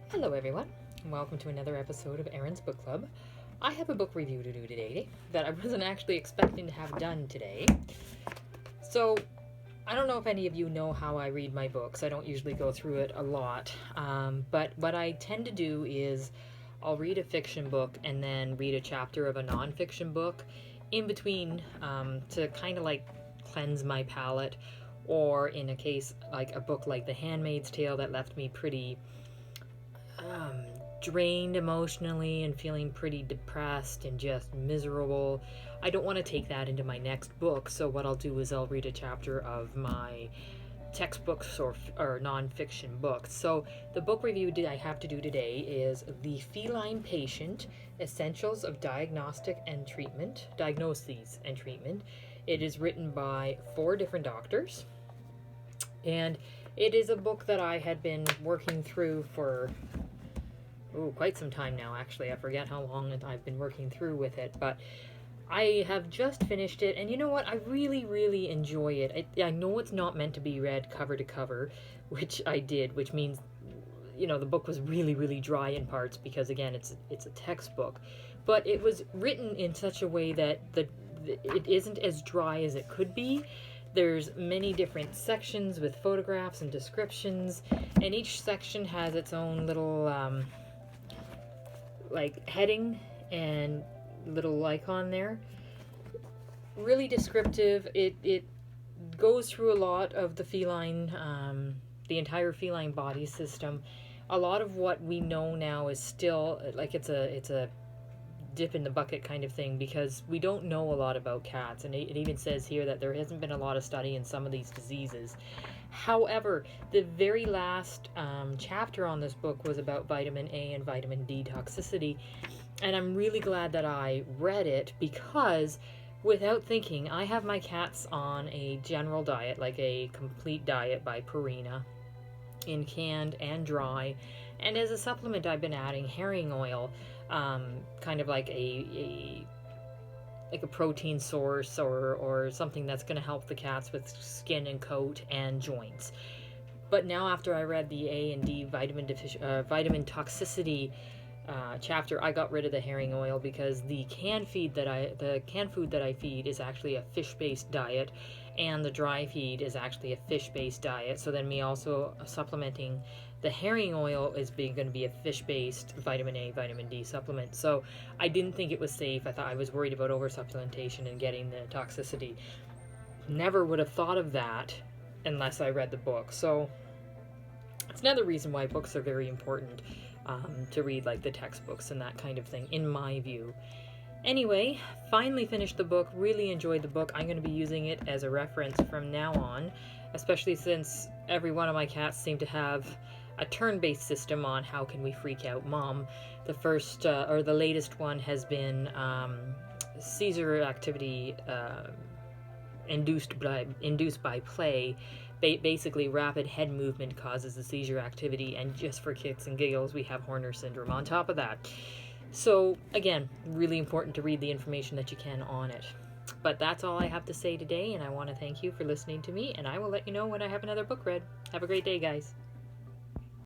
Hello everyone, and welcome to another episode of Erin's Book Club. I have a book review to do today that I wasn't actually expecting to have done today. So, I don't know if any of you know how I read my books. I don't usually go through it a lot, but what I tend to do is I'll read a fiction book and then read a chapter of a non-fiction book in between to kind of like cleanse my palate, or in a case like a book like The Handmaid's Tale that left me pretty drained emotionally and feeling pretty depressed and just miserable. I don't want to take that into my next book, so what I'll do is I'll read a chapter of my textbooks or non-fiction books. So the book review I have to do today is The Feline Patient, Essentials of Diagnoses and Treatment. It is written by 4 different doctors, and it is a book that I had been working through for quite some time now, actually. I forget how long I've been working through with it, but I have just finished it, and you know what? I really, really enjoy it. I know it's not meant to be read cover to cover, which I did, which means, the book was really, really dry in parts because, again, it's a textbook. But it was written in such a way that it isn't as dry as it could be. There's many different sections with photographs and descriptions, and each section has its own little heading and little icon there. Really descriptive. It goes through a lot of the feline, the entire feline body system. A lot of what we know now is still it's a dip in the bucket kind of thing, because we don't know a lot about cats, and it even says here that there hasn't been a lot of study in some of these diseases. However, the very last chapter on this book was about vitamin A and vitamin D toxicity, and I'm really glad that I read it, because without thinking, I have my cats on a general diet, like a complete diet by Purina, in canned and dry, and as a supplement I've been adding herring oil, kind of like a protein source or something that's going to help the cats with skin and coat and joints. But now, after I read the A and D vitamin toxicity chapter, I got rid of the herring oil, because the canned food that I feed is actually a fish-based diet, and the dry feed is actually a fish-based diet. So then me also supplementing the herring oil is going to be a fish-based vitamin A, vitamin D supplement. So I didn't think it was safe. I was worried about over-supplementation and getting the toxicity. Never would have thought of that unless I read the book. So it's another reason why books are very important to read, like the textbooks and that kind of thing, in my view. Anyway, finally finished the book, really enjoyed the book. I'm going to be using it as a reference from now on, especially since every one of my cats seem to have a turn-based system on How Can We Freak Out Mom. The first, or the latest one has been seizure activity induced by play. Basically, rapid head movement causes the seizure activity, and just for kicks and giggles, we have Horner syndrome on top of that. So, again, really important to read the information that you can on it. But that's all I have to say today, and I want to thank you for listening to me, and I will let you know when I have another book read. Have a great day, guys.